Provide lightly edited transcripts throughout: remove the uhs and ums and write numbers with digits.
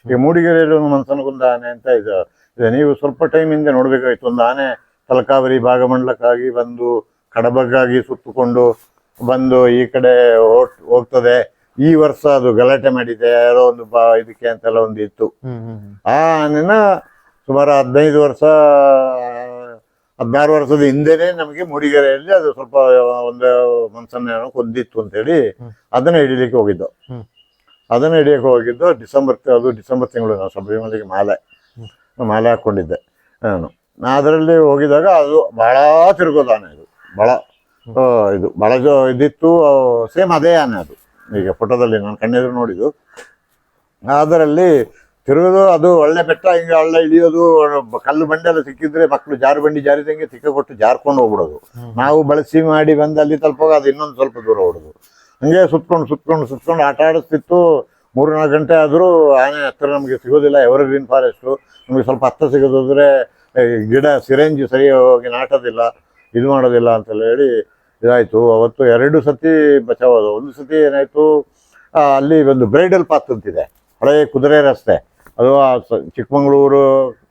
ಈಗ ಮೂಡಿಗೆರೆಯಲ್ಲಿ ಒಂದು ಮನ್ಸನಗುಂದ ಆನೆ ಅಂತ ಇದೆ. ನೀವು ಸ್ವಲ್ಪ ಟೈಮ್ ಹಿಂದೆ ನೋಡ್ಬೇಕಾಯ್ತು. ಒಂದು ಆನೆ ತಲಕಾವರಿ ಭಾಗಮಂಡಲಕ್ಕಾಗಿ ಬಂದು ಕಡಬಗ್ಗಾಗಿ ಸುತ್ತುಕೊಂಡು ಬಂದು ಈ ಕಡೆ ಹೋಗ್ತದೆ. ಈ ವರ್ಷ ಅದು ಗಲಾಟೆ ಮಾಡಿದೆ ಯಾರೋ ಒಂದು ಇದಕ್ಕೆ ಅಂತೆಲ್ಲ ಒಂದು ಇತ್ತು. ಆ ಆನೆನ ಸುಮಾರು 15 ವರ್ಷ 16 ವರ್ಷದ ಹಿಂದೆನೆ ನಮಗೆ ಮೂಡಿಗೆರೆಯಲ್ಲಿ ಅದು ಸ್ವಲ್ಪ ಒಂದು ಮನ್ಸನ್ನ ಕೊಂದಿತ್ತು ಅಂತೇಳಿ ಅದನ್ನ ಹಿಡಿಲಿಕ್ಕೆ ಹೋಗಿದ್ದು. ಅದನ್ನ ಹಿಡಿಯಕ್ಕೆ ಹೋಗಿದ್ದು ಡಿಸೆಂಬರ್ ತಿಂಗಳು. ನಾವು ಶಬರಿಮಲೆಗೆ ಮಾಲೆ ಹಾಕೊಂಡಿದ್ದೆ ನಾನು. ಅದರಲ್ಲಿ ಹೋಗಿದಾಗ ಅದು ಬಹಳ ತಿರುಗೋದು ಆನೆ. ಇದು ಬಹಳ ಇದಿತ್ತು. ಸೇಮ್ ಅದೇ ಆನೆ ಅದು. ಈಗ ಫೋಟೋದಲ್ಲಿ ನಾನು ಕಣ್ಣೆದುರು ನೋಡಿದ್ದು. ಅದರಲ್ಲಿ ತಿರುಗೋದು. ಅದು ಒಳ್ಳೆ ಬೆಟ್ಟ, ಹಿಂಗೆ ಹಳ್ಳ ಇಳಿಯೋದು, ಕಲ್ಲು ಬಂಡೆ ಎಲ್ಲ ಸಿಕ್ಕಿದ್ರೆ ಮಕ್ಕಳು ಜಾರು ಬಂಡಿ ಜಾರಿದಂಗೆ ತಿಕ್ಕ ಕೊಟ್ಟು ಜಾರ್ಕೊಂಡು ಹೋಗ್ಬಿಡೋದು. ನಾವು ಬಳಸಿ ಮಾಡಿ ಬಂದು ಅಲ್ಲಿ ತಲುಪೋಗ ಅದು ಇನ್ನೊಂದು ಸ್ವಲ್ಪ ದೂರ ಹೊಡೋದು. ಹಂಗೆ ಸುತ್ಕೊಂಡು ಆಟ ಆಡಿಸ್ತಿತ್ತು. 3-4 ಗಂಟೆ ಆದರೂ ಆನೆ ಹತ್ತಿರ ನಮಗೆ ಸಿಗೋದಿಲ್ಲ. Evergreen forest. ನಮಗೆ ಸ್ವಲ್ಪ ಹತ್ತ ಸಿಗೋದಾದ್ರೆ ಗಿಡ ಸಿರೆಂಜ್ ಸರಿ ಹೋಗಿ ನಾಟೋದಿಲ್ಲ, ಇದು ಮಾಡೋದಿಲ್ಲ ಅಂತೆಲ್ಲ ಹೇಳಿ ಇದಾಯಿತು. ಅವತ್ತು 2 ಸತಿ ಬಚಾವೋದು. ಒಂದು ಸತಿ ಏನಾಯಿತು, ಅಲ್ಲಿ ಒಂದು ಬ್ರೈಡಲ್ ಪಾತ್ ಅಂತಿದೆ, ಹಳೆ ಕುದುರೆ ರಸ್ತೆ. ಅದು ಚಿಕ್ಕಮಗಳೂರು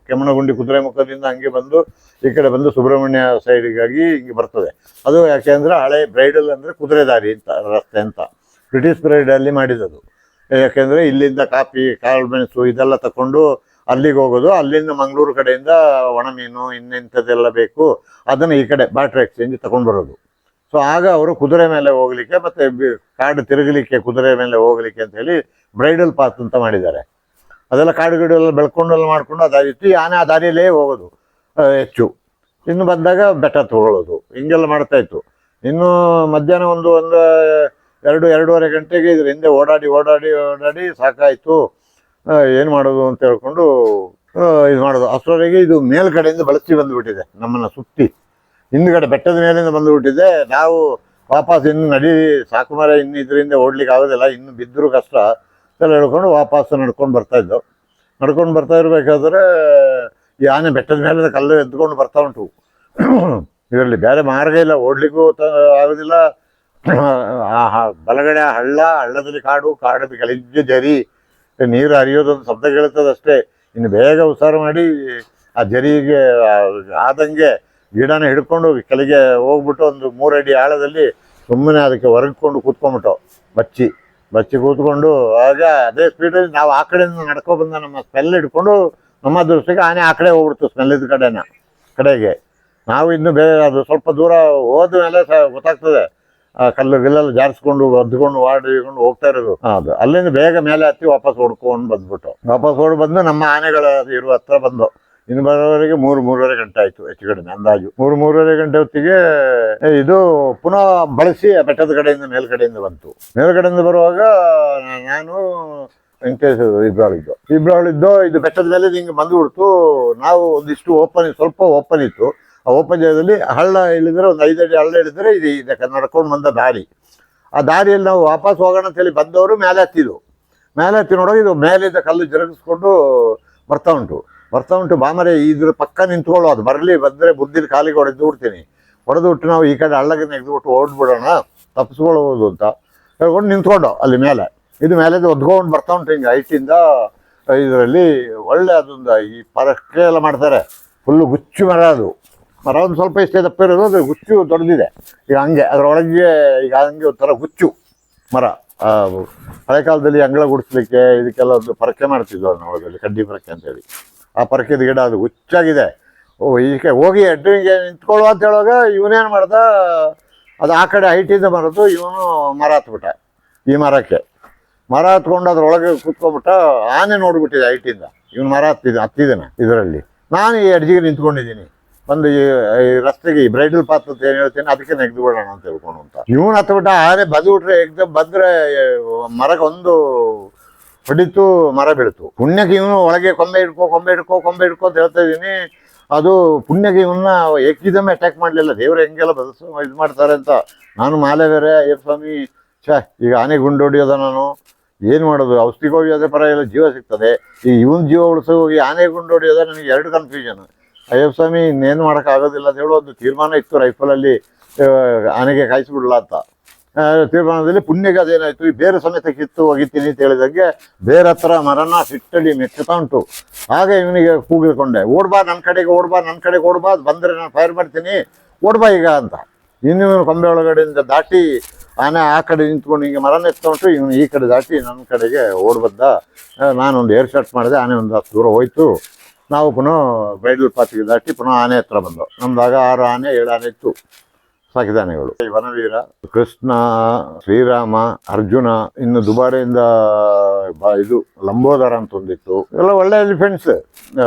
ಕೆಮ್ಮನಗುಂಡಿ ಕುದುರೆ ಮುಖದಿಂದ ಹಂಗೆ ಬಂದು ಈ ಕಡೆ ಬಂದು ಸುಬ್ರಹ್ಮಣ್ಯ ಸೈಡಿಗಾಗಿ ಹಿಂಗೆ ಬರ್ತದೆ. ಅದು ಯಾಕೆ ಅಂದರೆ ಹಳೆ ಬ್ರೈಡಲ್ ಅಂದರೆ ಕುದುರೆ ದಾರಿ ಅಂತ ರಸ್ತೆ ಅಂತ ಬ್ರಿಟಿಷ್ ಪೀರಿಯಡಲ್ಲಿ ಮಾಡಿದ್ದದು. ಯಾಕೆಂದರೆ ಇಲ್ಲಿಂದ ಕಾಫಿ, ಕಾಳು ಮೆಣಸು ಇದೆಲ್ಲ ತಗೊಂಡು ಅಲ್ಲಿಗೆ ಹೋಗೋದು. ಅಲ್ಲಿಂದ ಮಂಗಳೂರು ಕಡೆಯಿಂದ ಒಣಮೀನು ಇನ್ನೆಂಥದ್ದೆಲ್ಲ ಬೇಕು ಅದನ್ನು ಈ ಕಡೆ ಬಾಟ್ರ್ ಎಕ್ಸ್ಚೇಂಜ್ ತಗೊಂಡು ಬರೋದು. ಸೊ ಆಗ ಅವರು ಕುದುರೆ ಮೇಲೆ ಹೋಗಲಿಕ್ಕೆ ಮತ್ತು ಕಾಡು ತಿರುಗಲಿಕ್ಕೆ ಕುದುರೆ ಮೇಲೆ ಹೋಗಲಿಕ್ಕೆ ಅಂತ ಹೇಳಿ ಬ್ರೈಡಲ್ ಪಾತ್ ಅಂತ ಮಾಡಿದ್ದಾರೆ. ಅದೆಲ್ಲ ಕಾಡು ಗಿಡ ಬೆಳ್ಕೊಂಡೆಲ್ಲ ಮಾಡಿಕೊಂಡು ಅದಾಗಿತ್ತು. ಈ ಆನೆ ಆ ದಾರಿಯಲ್ಲೇ ಹೋಗೋದು ಹೆಚ್ಚು. ಇನ್ನು ಬಂದಾಗ ಬೆಟ್ಟ ತಗೊಳ್ಳೋದು, ಹಿಂಗೆಲ್ಲ ಮಾಡ್ತಾಯಿತ್ತು. ಇನ್ನು ಮಧ್ಯಾಹ್ನ ಒಂದು 2-2:30 ಗಂಟೆಗೆ ಇದ್ರ ಹಿಂದೆ ಓಡಾಡಿ ಸಾಕಾಯಿತು. ಏನು ಮಾಡೋದು ಅಂತ ಹೇಳ್ಕೊಂಡು ಇದು ಮಾಡೋದು. ಅಷ್ಟರವರೆಗೆ ಇದು ಮೇಲ್ಗಡೆಯಿಂದ ಬಳಸಿ ಬಂದುಬಿಟ್ಟಿದೆ, ನಮ್ಮನ್ನು ಸುತ್ತಿ ಹಿಂದ್ಗಡೆ ಬೆಟ್ಟದ ಮೇಲಿಂದ ಬಂದುಬಿಟ್ಟಿದೆ. ನಾವು ವಾಪಸ್ ಇನ್ನು ಸಾಕು ಮರ, ಇನ್ನು ಇದರಿಂದ ಓಡ್ಲಿಕ್ಕೆ ಆಗೋದಿಲ್ಲ, ಇನ್ನು ಬಿದ್ದರೂ ಕಷ್ಟ ಎಲ್ಲ ಹೇಳ್ಕೊಂಡು ವಾಪಸ್ ನಡ್ಕೊಂಡು ಬರ್ತಾಯಿದ್ದೋ. ನಡ್ಕೊಂಡು ಬರ್ತಾ ಇರಬೇಕಾದ್ರೆ ಈ ಆನೆ ಬೆಟ್ಟದ ಮೇಲೆ ಕಲ್ಲು ಎದ್ಕೊಂಡು ಬರ್ತಾ ಉಂಟು. ಇದರಲ್ಲಿ ಬೇರೆ ಮಾರ್ಗ ಇಲ್ಲ, ಓಡ್ಲಿಕ್ಕೂ ಆಗೋದಿಲ್ಲ. ಬಲಗಡೆ ಹಳ್ಳದಲ್ಲಿ ಕಾಡದ ಗಲೀಜು ಜರಿ, ನೀರು ಹರಿಯೋದೊಂದು ಶಬ್ದ ಕೇಳ್ತದೆ ಅಷ್ಟೇ. ಇನ್ನು ಬೇಗ ಉಸಾರು ಮಾಡಿ ಆ ಜರಿಗೆ ಆದಂಗೆ ಗಿಡನ ಹಿಡ್ಕೊಂಡು ಕೆಳಗೆ ಹೋಗ್ಬಿಟ್ಟು ಒಂದು 3 ಅಡಿ ಆಳದಲ್ಲಿ ಸುಮ್ಮನೆ ಅದಕ್ಕೆ ಹೊರಗಿಕೊಂಡು ಕೂತ್ಕೊಂಡ್ಬಿಟ್ಟು ಬಚ್ಚಿ ಕೂತ್ಕೊಂಡು ಆಗ ಅದೇ ಸ್ಪೀಡಲ್ಲಿ ನಾವು ಆ ಕಡೆಯಿಂದ ನಡ್ಕೊಬಂದ ನಮ್ಮ ಸ್ಮೆಲ್ ಹಿಡ್ಕೊಂಡು ನಮ್ಮ ದೃಷ್ಟಿಗೆ ಆನೆ ಆ ಕಡೆ ಹೋಗ್ಬಿಡ್ತು, ಸ್ಮೆಲ್ಲಿದ್ದ ಕಡೆಗೆ. ನಾವು ಇನ್ನು ಬೇರೆ ಅದು ಸ್ವಲ್ಪ ದೂರ ಹೋದ ಮೇಲೆ ಗೊತ್ತಾಗ್ತದೆ ಕಲ್ಲುಗಿಲ್ಲೆಲ್ಲ ಜಾರಿಸ್ಕೊಂಡು ಒದ್ಕೊಂಡು ಓಡಿಕೊಂಡು ಹೋಗ್ತಾ ಇರೋದು. ಅದು ಅಲ್ಲಿಂದ ಬೇಗ ಮೇಲೆ ಹತ್ತಿ ವಾಪಸ್ ಓಡ್ ಬಂದು ನಮ್ಮ ಆನೆಗಳ ಇರುವ ಹತ್ರ ಬಂದು ಇನ್ನು ಬರೋವರೆಗೆ 3-3:30 ಗಂಟೆ ಆಯಿತು ಹೆಚ್ಚು ಕಡಿಮೆ ಅಂದಾಜು. 3-3:30 ಗಂಟೆ ಹೊತ್ತಿಗೆ ಇದು ಪುನಃ ಬಳಸಿ ಬೆಟ್ಟದ ಕಡೆಯಿಂದ ಮೇಲ್ಗಡೆಯಿಂದ ಬಂತು. ಮೇಲ್ಗಡೆಯಿಂದ ಬರುವಾಗ ನಾನು ವೆಂಕಟೇಶ್ ಇಬ್ಬರಾಳಿದ್ದು ಇದು ಬೆಟ್ಟದ ಮೇಲೆ ಹಿಂಗೆ ಬಂದುಬಿಡ್ತು. ನಾವು ಒಂದಿಷ್ಟು ಸ್ವಲ್ಪ ಓಪನ್ ಇತ್ತು. ಆ ಓಪನ್ ಜಾಗದಲ್ಲಿ ಹಳ್ಳ ಇಳಿದ್ರೆ ಒಂದು 5 ಅಡಿ ಹಳ್ಳ ಇಳಿದ್ರೆ ಇದಕ್ಕೆ ನಡ್ಕೊಂಡು ಬಂದ ದಾರಿ. ಆ ದಾರಿಯಲ್ಲಿ ನಾವು ವಾಪಸ್ ಹೋಗೋಣ ಅಂತೇಳಿ ಬಂದವರು ಮೇಲೆ ಹತ್ತಿ ನೋಡೋದು ಇದು ಮೇಲಿದ್ದ ಕಲ್ಲು ಜರುಗಿಸ್ಕೊಂಡು ಬರ್ತಾ ಉಂಟು. ಬಾಮರೆ ಇದ್ರ ಪಕ್ಕ ನಿಂತ್ಕೊಳ್ಳೋ, ಅದು ಬಂದರೆ ಬುದ್ಧಿಲಿ ಕಾಲಿಗೆ ಹೊಡೆದು ಬಿಟ್ಟು ನಾವು ಈ ಕಡೆ ಹಳ್ಳಗೆ ನೆಗೆದುಬಿಟ್ಟು ಓಡ್ಬಿಡೋಣ, ತಪ್ಪಿಸ್ಕೊಳ್ಬೋದು ಅಂತ ಹೇಳ್ಕೊಂಡು ನಿಂತ್ಕೊಂಡು ಅಲ್ಲಿ ಮೇಲೆ ಒದ್ಕೊಂಡು ಬರ್ತಾ ಉಂಟು ಹಿಂಗೆ ಹೈಟಿಂದ. ಇದರಲ್ಲಿ ಒಳ್ಳೆ ಅದೊಂದು ಈ ಪರಕೆ ಎಲ್ಲ ಮಾಡ್ತಾರೆ, ಫುಲ್ಲು ಗುಚ್ಚು ಮರ ಒಂದು ಸ್ವಲ್ಪ ಇಷ್ಟೇ ದಪ್ಪ ಇರೋದು, ಅದು ಗುಚ್ಚು ದೊಡ್ಡದಿದೆ. ಈಗ ಹಂಗೆ ಅದರೊಳಗೆ ಈಗ ಹಂಗೆ ಒಂಥರ ಗುಚ್ಚು ಮರ. ಹಳೆ ಕಾಲದಲ್ಲಿ ಅಂಗಳ ಗುಡಿಸ್ಲಿಕ್ಕೆ ಇದಕ್ಕೆಲ್ಲ ಒಂದು ಪರಕೆ ಮಾಡ್ತಿದ್ವು ಅದರೊಳಗಲ್ಲಿ, ಕಡ್ಡಿ ಪರಕೆ ಅಂತೇಳಿ. ಆ ಪರಕೆದ ಗಿಡ ಅದು ಹುಚ್ಚಾಗಿದೆ. ಇದಕ್ಕೆ ಹೋಗಿ ಎಡ್ರಿಗೆ ನಿಂತ್ಕೊಳ್ಳುವ ಅಂತ ಹೇಳುವಾಗ ಇವನೇನು ಮಾಡ್ದ, ಅದು ಆ ಕಡೆ ಹೈಟಿಂದ ಬರೋದು, ಇವನು ಮರ ಹತ್ಬಿಟ್ಟ. ಈ ಮರ ಹತ್ಕೊಂಡು ಅದ್ರೊಳಗೆ ಕೂತ್ಕೊಂಡ್ಬಿಟ್ಟ. ಆನೆ ನೋಡ್ಬಿಟ್ಟಿದೆ ಹೈಟಿಂದ, ಇವನು ಮರ ಹತ್ತಿದ್ದಾನೆ ಇದರಲ್ಲಿ. ನಾನು ಈ ಅಡ್ಜಿಗೆ ನಿಂತ್ಕೊಂಡಿದ್ದೀನಿ. ಒಂದು ಈ ರಸ್ತೆಗೆ ಈ ಬ್ರೈಡಲ್ ಪಾತ್ ಅಂತ ಏನು ಹೇಳ್ತೀನಿ, ಅದಕ್ಕೆ ನೆಗೆದು ಬಿಡೋಣ ಅಂತ ಹೇಳ್ಕೊಂಡು ಅಂತ ಇವನು ಹತ್ಬಿಟ್ಟ. ಆನೆ ಬದ್ಬಿಟ್ರೆ ಎಕ್ದಮ್ ಬಂದರೆ ಮರಕ್ಕೆ ಒಂದು ಹೊಡಿತು, ಮರ ಬೀಳ್ತು. ಪುಣ್ಯಕ್ಕೆ ಇವನು ಒಳಗೆ ಕೊಂಬೆ ಹಿಡ್ಕೊ ಅಂತ ಹೇಳ್ತಾ ಇದ್ದೀನಿ. ಅದು ಪುಣ್ಯಕ್ಕೆ ಇವನ್ನ ಏಕಿದಮ್ಮೆ ಅಟ್ಯಾಕ್ ಮಾಡಲಿಲ್ಲ. ದೇವರು ಹೆಂಗೆಲ್ಲ ಇದು ಮಾಡ್ತಾರೆ ಅಂತ. ನಾನು ಮಾಲೆ ಬೇರೆ ಅಯ್ಯಪ್ಪ ಸ್ವಾಮಿ, ಈಗ ಆನೆ ಗುಂಡು ಹೊಡಿಯೋದ, ನಾನು ಏನು ಮಾಡೋದು? ಔಷಧಿಗೆ ಹೋಗಿಯೋದೇ ಪರವಾಗಿಲ್ಲ, ಜೀವ ಸಿಗ್ತದೆ. ಈಗ ಇವನ್ ಜೀವ ಉಳಿಸೋ ಹೋಗಿ ಆನೆ ಗುಂಡು ಹೊಡಿಯೋದ, ನನಗೆ 2 ಕನ್ಫ್ಯೂಷನ್. ಅಯ್ಯಪ್ಪ ಸ್ವಾಮಿ ಇನ್ನೇನು ಮಾಡೋಕ್ಕಾಗೋದಿಲ್ಲ ಅಂತ ಹೇಳೋ ಒಂದು ತೀರ್ಮಾನ ಇತ್ತು ರೈಫಲಲ್ಲಿ ಆನೆಗೆ ಕಾಯಿಸ್ಬಿಡಲ್ಲ ಅಂತ. ತೀರ್ಮಾನದಲ್ಲಿ ಪುಣ್ಯಗೆ ಅದೇನಾಯ್ತು, ಈ ಬೇರೆ ಸಮೇತ ಕಿತ್ತು ಒಗಿತೀನಿ ಅಂತ ಹೇಳಿದಂಗೆ ಬೇರೆ ಹತ್ರ ಮರನ ಸಿಟ್ಟಲ್ಲಿ ಮೆಚ್ಚುತ್ತಾ ಉಂಟು. ಹಾಗೆ ಇವನಿಗೆ ಕೂಗಿಕೊಂಡೆ, ಓಡ್ಬಾ ನನ್ನ ಕಡೆಗೆ, ಓಡ್ಬಾ ನನ್ನ ಕಡೆಗೆ, ಓಡ್ಬಾ, ಬಂದರೆ ನಾನು ಫೈರ್ ಮಾಡ್ತೀನಿ, ಓಡ್ಬಾ ಈಗ ಅಂತ. ಇನ್ನು ಕೊಂಬೆ ಒಳಗಡೆಯಿಂದ ದಾಟಿ ಆನೆ ಆ ಕಡೆ ನಿಂತ್ಕೊಂಡು ಹಿಂಗೆ ಮರನ ಎತ್ತಾ ಉಂಟು, ಇವನು ಈ ಕಡೆ ದಾಟಿ ನನ್ನ ಕಡೆಗೆ ಓಡ್ಬದ್ದ. ನಾನೊಂದು ಏರ್ ಶಾಟ್ ಮಾಡಿದೆ, ಆನೆ ಒಂದು 10 ದೂರ ಹೋಯ್ತು. ನಾವು ಪುನಃ ಬೈಡಲ್ ಪಾತಿಗೆ ದಾಟಿ ಪುನಃ ಆನೆ ಹತ್ರ ಬಂದು. ನಮ್ದಾಗ 6 ಆನೆ 7 ಆನೆ ಇತ್ತು ಸಾಕಿದ ಆನೆಗಳು. ಈ ವನವೀರ, ಕೃಷ್ಣ, ಶ್ರೀರಾಮ, ಅರ್ಜುನ, ಇನ್ನು ದುಬಾರಿಯಿಂದ ಇದು ಲಂಬೋದರ ಅಂತ ಒಂದಿತ್ತು. ಎಲ್ಲ ಒಳ್ಳೆ ಎಲಿಫೆಂಟ್ಸ್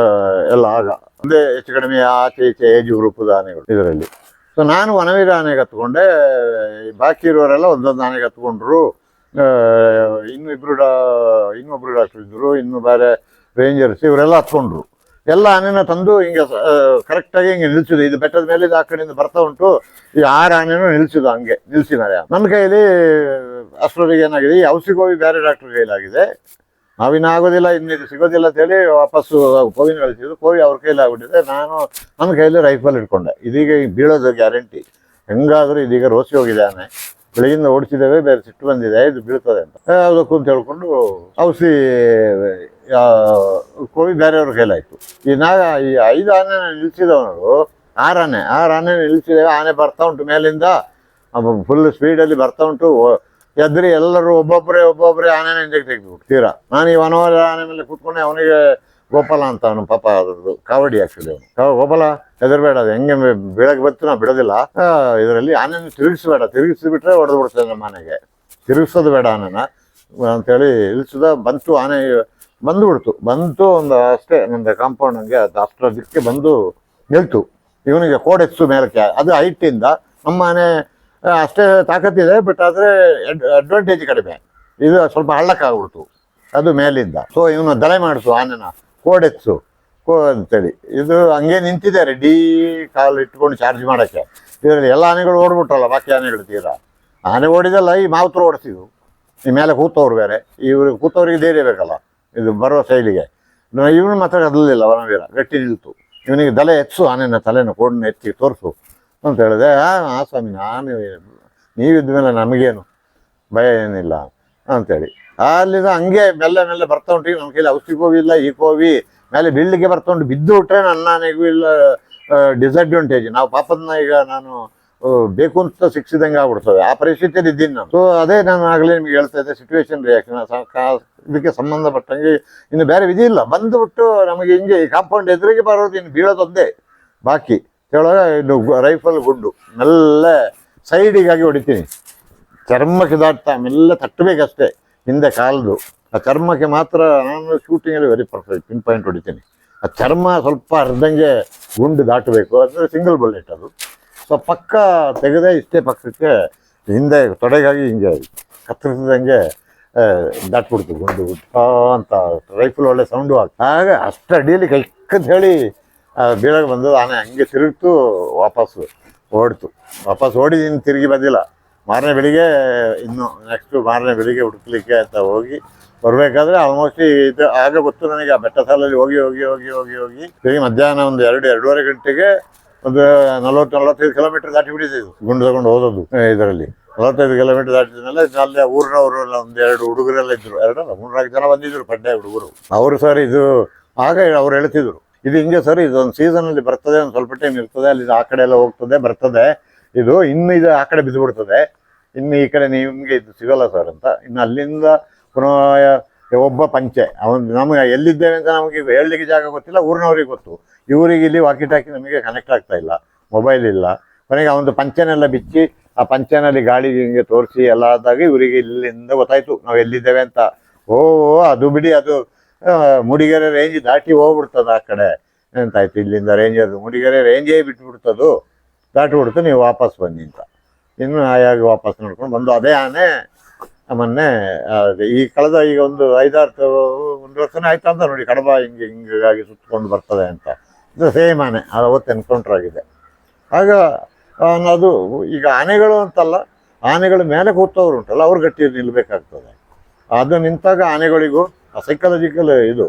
ಎಲ್ಲ. ಆಗ ಒಂದೇ ಹೆಚ್ಚು ಕಡಿಮೆ ಆಚೆ ಈಚೆ ಏಜ್ ಗ್ರೂಪದ ಆನೆಗಳು ಇದರಲ್ಲಿ. ಸೊ ನಾನು ವನವೀರ ಆನೆಗೆ ಹತ್ಕೊಂಡೆ, ಬಾಕಿ ಇರೋರೆಲ್ಲ ಒಂದೊಂದು ಆನೆಗೆ ಹತ್ಕೊಂಡ್ರು. ಇನ್ನೊಬ್ರು ಡಾಕ್ಟರ್ ಇದ್ರು, ಇನ್ನು ಬೇರೆ ರೇಂಜರ್ಸ್, ಇವರೆಲ್ಲ ಹತ್ಕೊಂಡ್ರು. ಎಲ್ಲ ಆನೆನ ತಂದು ಹಿಂಗೆ ಕರೆಕ್ಟಾಗಿ ಹಿಂಗೆ ನಿಲ್ಸಿದ್ದು. ಇದು ಬೆಟ್ಟದ ಮೇಲೆ ಆ ಕಡೆಯಿಂದ ಬರ್ತಾ ಉಂಟು. ಈ 6 ಆನೆನೂ ನಿಲ್ಸಿದ್ದು, ಹಂಗೆ ನಿಲ್ಸಿದ್ದಾರೆ. ನನ್ನ ಕೈಯಲ್ಲಿ ಅಷ್ಟರವರೆಗೆ ಏನಾಗಿದೆ, ಈ ಔಷಧಿಗೋವಿ ಬೇರೆ ಡಾಕ್ಟರ್ ಕೈಲಾಗಿದೆ. ನಾವಿನ್ನ ಆಗೋದಿಲ್ಲ, ಇನ್ನಿದು ಸಿಗೋದಿಲ್ಲ ಅಂತೇಳಿ ವಾಪಸ್ಸು ಕೋವಿನ ಕಳಿಸಿದ್ರು. ಕೋವಿ ಅವ್ರ ಕೈಲಿ ಆಗ್ಬಿಟ್ಟಿದೆ. ನನ್ನ ಕೈಯಲ್ಲಿ ರೈಫಲ್ ಇಟ್ಕೊಂಡೆ. ಇದೀಗ ಬೀಳೋದು ಗ್ಯಾರಂಟಿ, ಹೆಂಗಾದರೂ ಇದೀಗ ರೋಸಿ ಹೋಗಿದೆ ಆನೆ. ಬೆಳಗಿಂದ ಓಡಿಸಿದ್ದೇವೆ, ಬೇರೆ ಸಿಟ್ಟು ಬಂದಿದೆ, ಇದು ಬೀಳ್ತದೆ ಅಂತ ಯಾವುದಕ್ಕೂ ಅಂತ ಹೇಳ್ಕೊಂಡು ಔಷಧಿ ಕೋವಿ ಬೇರೆಯವ್ರ ಕೈಲಾಯಿತು. ಈ 5 ಆನೆ ನಿಲ್ಲಿಸಿದವನು 6 ಆನೆ ನಿಲ್ಲಿಸಿದ್ದೇವೆ. ಆನೆ ಬರ್ತಾ ಉಂಟು ಮೇಲಿಂದ, ಫುಲ್ ಸ್ಪೀಡಲ್ಲಿ ಬರ್ತಾ ಉಂಟು. ಎದ್ರಿ ಎಲ್ಲರೂ ಒಬ್ಬೊಬ್ಬರೇ ಆನೆನ ಹಿಂದಕ್ಕೆ ತೆಗೆದುಬಿಟ್ಟು ತೀರಾ. ನಾನು ಈ ವನವಾರ ಆನೆ ಮೇಲೆ ಕೂತ್ಕೊಂಡೆ. ಅವನಿಗೆ ಗೋಪಾಲ ಅಂತ, ಅವನು ಪಾಪ ಅದ್ರದ್ದು ಕಾವಡಿ ಆ್ಯಕ್ಚುಲಿ ಅವನು. ಗೋಪಾಲ ಹೆದರ್ಬೇಡ, ಅದು ಹೆಂಗೆ ಬೆಳಗ್ಗೆ ಬಂತು ನಾವು ಬಿಡೋದಿಲ್ಲ, ಇದರಲ್ಲಿ ಆನೆನ ತಿರುಗಿಸ್ಬೇಡ, ತಿರುಗಿಸಿಬಿಟ್ರೆ ಹೊಡೆದು ಬಿಡ್ತದೆ ನಮ್ಮ ಆನೆಗೆ, ತಿರುಗಿಸೋದು ಬೇಡ ಆನೆನ ಅಂತೇಳಿ ಇಳಿಸಿದ. ಬಂತು ಆನೆ, ಬಂತು ಒಂದು ಅಷ್ಟೇ ನಮ್ಮದು ಕಾಂಪೌಂಡ್ ಹಂಗೆ ಅದು ಅಷ್ಟರದಕ್ಕೆ ಬಂದು ನಿಲ್ತು. ಇವನಿಗೆ ಕೋಡೆತ್ಸು ಮೇಲಕ್ಕೆ, ಅದು ಹೈಟಿಂದ ನಮ್ಮ ಆನೆ ಅಷ್ಟೇ ತಾಕತ್ತಿದೆ, ಬಟ್ ಆದರೆ ಅಡ್ವಾಂಟೇಜ್ ಕಡಿಮೆ. ಇದು ಸ್ವಲ್ಪ ಹಳ್ಳಕ್ಕಾಗ್ಬಿಡ್ತು ಅದು ಮೇಲಿಂದ. ಸೊ ಇವನು ದಳೆ ಮಾಡಿಸು ಆನೆನ, ಕೋಡೆತ್ಸು ಅಂತೇಳಿ. ಇದು ಹಂಗೆ ನಿಂತಿದೆ ರೆಡಿ, ಕಾಲು ಇಟ್ಕೊಂಡು ಚಾರ್ಜ್ ಮಾಡೋಕ್ಕೆ. ಇದರಲ್ಲಿ ಎಲ್ಲ ಆನೆಗಳು ಓಡ್ಬಿಟ್ರಲ್ಲ, ಬಾಕಿ ಆನೆಗಳು ತೀರಾ. ಆನೆ ಓಡಿದಲ್ಲ, ಈ ಮಾವುತರು ಓಡಿಸಿದ್ವು. ಈ ಮೇಲೆ ಕೂತವ್ರು ಬೇರೆ, ಇವ್ರಿಗೆ ಕೂತವ್ರಿಗೆ ಧೈರ್ಯ ಬೇಕಲ್ಲ ಇದು ಬರೋ ಶೈಲಿಗೆ. ಇವನು ಮಾತ್ರ ಕದಲಿಲ್ಲ, ವನವೀರ ಗಟ್ಟಿ ನಿಲ್ತು. ಇವನಿಗೆ ದಲೆ ಎತ್ಸು, ಆನೆನ ತಲೆನ ಕೋಡನ್ನ ಎತ್ತಿ ತೋರಿಸು ಅಂತ ಹೇಳಿದೆ. ಸ್ವಾಮಿ, ನೀವಿದ್ದ ಮೇಲೆ ನಮಗೇನು ಭಯ ಏನಿಲ್ಲ ಅಂತೇಳಿ ಅಲ್ಲಿಂದ ಹಂಗೆ ಮೆಲ್ಲ ಬರ್ತಾ ಉಂಟು. ನಮ್ಮ ಕೈಲಿ ಔಷಧಿ ಕೋವಿ ಇಲ್ಲ, ಈ ಕೋವಿ ಮೇಲೆ ಬೀಳ್ಲಿಕ್ಕೆ ಬರ್ತಾ ಉಂಟು. ಬಿದ್ದು ಬಿಟ್ರೆ ನನ್ನ ಆನೆಗೂ ಇಲ್ಲ ಡಿಸಡ್ವಾಂಟೇಜ್. ನಾವು ಪಾಪದನ್ನ ಈಗ ನಾನು ಬೇಕು ಅಂತ ಶಿಕ್ಷಿದಂಗೆ ಆಗ್ಬಿಡ್ತದೆ. ಆ ಪರಿಸ್ಥಿತಿಯಲ್ಲಿ ಇದ್ದೀನಿ ನಾನು. ಸೊ ಅದೇ ನಾನು ಆಗಲೇ ನಿಮ್ಗೆ ಹೇಳ್ತಾ ಇದ್ದೆ, ಸಿಚುವೇಶನ್ ರಿಯಾಕ್ಷನ್. ಇದಕ್ಕೆ ಸಂಬಂಧಪಟ್ಟಂಗೆ ಇನ್ನು ಬೇರೆ ವಿಧಿ ಇಲ್ಲ. ಬಂದುಬಿಟ್ಟು ನಮಗೆ ಹಿಂಗೆ ಈ ಕಾಂಪೌಂಡ್ ಎದುರಿಗೆ ಬರೋದು, ಇನ್ನು ಬೀಳೋದೊಂದೇ ಬಾಕಿ. ಹೇಳುವಾಗ ಇನ್ನು ರೈಫಲ್ ಗುಂಡು ಮೆಲ್ಲ ಸೈಡಿಗಾಗಿ ಹೊಡಿತೀನಿ. ಚರ್ಮಕ್ಕೆ ದಾಟ್ತಾ ಮೆಲ್ಲ ತಟ್ಟಬೇಕಷ್ಟೇ, ಹಿಂದೆ ಕಾಲ್ದು. ಆ ಚರ್ಮಕ್ಕೆ ಮಾತ್ರ ನಾನು ಶೂಟಿಂಗಲ್ಲಿ ವೆರಿ ಪರ್ಫೆಕ್ಟ್ ಪಿನ್ ಪಾಯಿಂಟ್ ಹೊಡಿತೀನಿ. ಆ ಚರ್ಮ ಸ್ವಲ್ಪ ಅರ್ಧಂಗೆ ಗುಂಡು ದಾಟಬೇಕು, ಅಂದರೆ ಸಿಂಗಲ್ ಬುಲೆಟ್ ಅದು. ಸೊ ಪಕ್ಕ ತೆಗೆದೇ ಇಷ್ಟೇ ಪಕ್ಕಕ್ಕೆ ಹಿಂದೆ ತೊಡೆಗಾಗಿ ಹಿಂಗೆ ಕತ್ತರಿಸಿದಂಗೆ ದಾಟ್ಬಿಡ್ತು ಗುಂಡು ಅಂತ. ರೈಫಲ್ ಒಳ್ಳೆ ಸೌಂಡು ಆಗ್ತದೆ. ಆಗ ಅಷ್ಟು ಅಡಿಯಲ್ಲಿ ಕೈಕಂತ ಹೇಳಿ ಬೀಳಕ್ಕೆ ಬಂದದ್ದು ಆನೆ. ಹಂಗೆ ತಿರುಗಿತು, ವಾಪಸ್ ಓಡಿ ಇನ್ನು ತಿರುಗಿ ಬಂದಿಲ್ಲ. ಮಾರನೇ ಬೆಳಿಗ್ಗೆ ಮಾರನೇ ಬೆಳಿಗ್ಗೆ ಹುಡುಕ್ಲಿಕ್ಕೆ ಅಂತ ಹೋಗಿ ಬರಬೇಕಾದ್ರೆ ಆಲ್ಮೋಸ್ಟ್ ಇದು ಆಗ ಗೊತ್ತು ನನಗೆ. ಆ ಬೆಟ್ಟ ಸಾಲಲ್ಲಿ ಹೋಗಿ ತಿರುಗಿ ಮಧ್ಯಾಹ್ನ ಒಂದು 2-2:30 ಗಂಟೆಗೆ ಒಂದು 40-45 ಕಿಲೋಮೀಟರ್ ದಾಟಿ ಬಿಟ್ಟಿದ್ದು ಗುಂಡು ತಗೊಂಡು ಹೋದದ್ದು. ಇದರಲ್ಲಿ 45 ಕಿಲೋಮೀಟರ್ ದಾಟಿದ ಮೇಲೆ ಅಲ್ಲೇ ಊರಿನವರೆಲ್ಲ 1-2 ಹುಡುಗರೆಲ್ಲ ಇದ್ರು, 2-3-4 ಜನ ಬಂದಿದ್ರು, ಪಡ್ಡೆ ಹುಡುಗರು. ಅವರು ಸರ್ ಇದು ಆಗ ಅವ್ರು ಹೇಳ್ತಿದ್ರು, ಇದು ಹಿಂಗೆ ಸರ್, ಇದೊಂದು ಸೀಸನಲ್ಲಿ ಬರ್ತದೆ, ಒಂದು ಸ್ವಲ್ಪ ಟೈಮ್ ಇರ್ತದೆ, ಅಲ್ಲಿ ಆ ಕಡೆ ಎಲ್ಲ ಹೋಗ್ತದೆ ಬರ್ತದೆ, ಇದು ಆ ಕಡೆ ಬಿದ್ದು ಬಿಡ್ತದೆ, ಇನ್ನು ಈ ಕಡೆ ನಿಮಗೆ ಇದು ಸಿಗೋಲ್ಲ ಸರ್ ಅಂತ. ಇನ್ನು ಅಲ್ಲಿಂದ ಪುನಃ ಒಬ್ಬ ಪಂಚೆ ನಮಗೆ ಎಲ್ಲಿದ್ದೇವೆ ಅಂತ ನಮಗೆ ಹೇಳಲಿಕ್ಕೆ ಜಾಗ ಗೊತ್ತಿಲ್ಲ, ಊರಿನವ್ರಿಗೆ ಗೊತ್ತು. ಇವರಿಗೆ ಇಲ್ಲಿ ವಾಕಿ ಟಾಕಿ ನಮಗೆ ಕನೆಕ್ಟ್ ಆಗ್ತಾ ಇಲ್ಲ, ಮೊಬೈಲ್ ಇಲ್ಲ. ಕೊನೆಗೆ ಅವನು ಪಂಚೆನೆಲ್ಲ ಬಿಚ್ಚಿ ಆ ಪಂಚೆನಲ್ಲಿ ಗಾಳಿ ಹಿಂಗೆ ತೋರಿಸಿ ಎಲ್ಲ ಆದಾಗ ಇವರಿಗೆ ಇಲ್ಲಿಂದ ಗೊತ್ತಾಯ್ತು ನಾವು ಎಲ್ಲಿದ್ದೇವೆ ಅಂತ. ಅದು ಬಿಡಿ, ಅದು ಮೂಡಿಗೆರೆ ರೇಂಜ್ ದಾಟಿ ಹೋಗ್ಬಿಡ್ತದೆ ಆ ಕಡೆ ಎಂತಾಯ್ತು. ಇಲ್ಲಿಂದ ರೇಂಜರ್ ಮೂಡಿಗೆರೆ ರೇಂಜೇ ಬಿಟ್ಬಿಡ್ತದು, ದಾಟಿಬಿಡ್ತು, ನೀವು ವಾಪಸ್ ಬನ್ನಿ ಅಂತ. ಇನ್ನು ಆಯಾಗಿ ವಾಪಸ್ ನೋಡ್ಕೊಂಡು ಬಂದು ಅದೇ ಆನೆ ಮೊನ್ನೆ ಈ ಕಳೆದ ಈಗ ಒಂದು 1 ವರ್ಷನೇ ಆಯ್ತು ಅಂತ ನೋಡಿ, ಕಡಬ ಹಿಂಗಾಗಿ ಸುತ್ತಕೊಂಡು ಬರ್ತದೆ ಅಂತ. ಇದು ಸೇಮ್ ಆನೆ, ಅವತ್ತು ಎನ್ಕೌಂಟ್ರ್ ಆಗಿದೆ. ಆಗ ಅದು ಈಗ ಆನೆಗಳು ಅಂತಲ್ಲ, ಆನೆಗಳ ಮೇಲೆ ಕೂತವ್ರು ಉಂಟಲ್ಲ, ಅವ್ರು ಗಟ್ಟಿ ನಿಲ್ಲಬೇಕಾಗ್ತದೆ. ಅದು ನಿಂತಾಗ ಆನೆಗಳಿಗೂ ಸೈಕಾಲಜಿಕಲ್ ಇದು.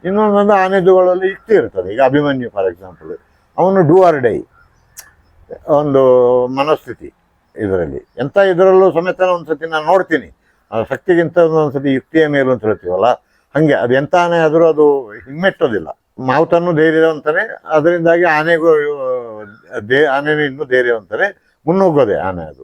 ಇನ್ನೊಂದೊಂದು ಆನೆದುಗಳಲ್ಲಿ ಯುಕ್ತಿ ಇರ್ತದೆ. ಈಗ ಅಭಿಮನ್ಯು ಫಾರ್ ಎಕ್ಸಾಂಪಲ್, ಅವನು ಡೂ ಆರ್ ಡೈ ಒಂದು ಮನಸ್ಥಿತಿ. ಇದರಲ್ಲಿ ಎಂಥ ಇದರಲ್ಲೂ ಸಮೇತ ಒಂದ್ಸತಿ ನಾನು ನೋಡ್ತೀನಿ. ಆ ಶಕ್ತಿಗಿಂತ ಒಂದ್ಸತಿ ಯುಕ್ತಿಯ ಮೇಲು ಅಂತ ಹೇಳ್ತೀವಲ್ಲ, ಹಾಗೆ ಅದು ಎಂಥ ಆನೆ ಆದರೂ ಅದು ಹಿಮ್ಮೆಟ್ಟೋದಿಲ್ಲ. ಮಾವುತನ್ನು ಧೈರ್ಯವಂತನೇ, ಅದರಿಂದಾಗಿ ಆನೆಗೂ ಆನೆನೂ ಇನ್ನೂ ಧೈರ್ಯವಂತನೇ, ಮುನ್ನುಗ್ಗೋದೆ ಆನೆ ಅದು.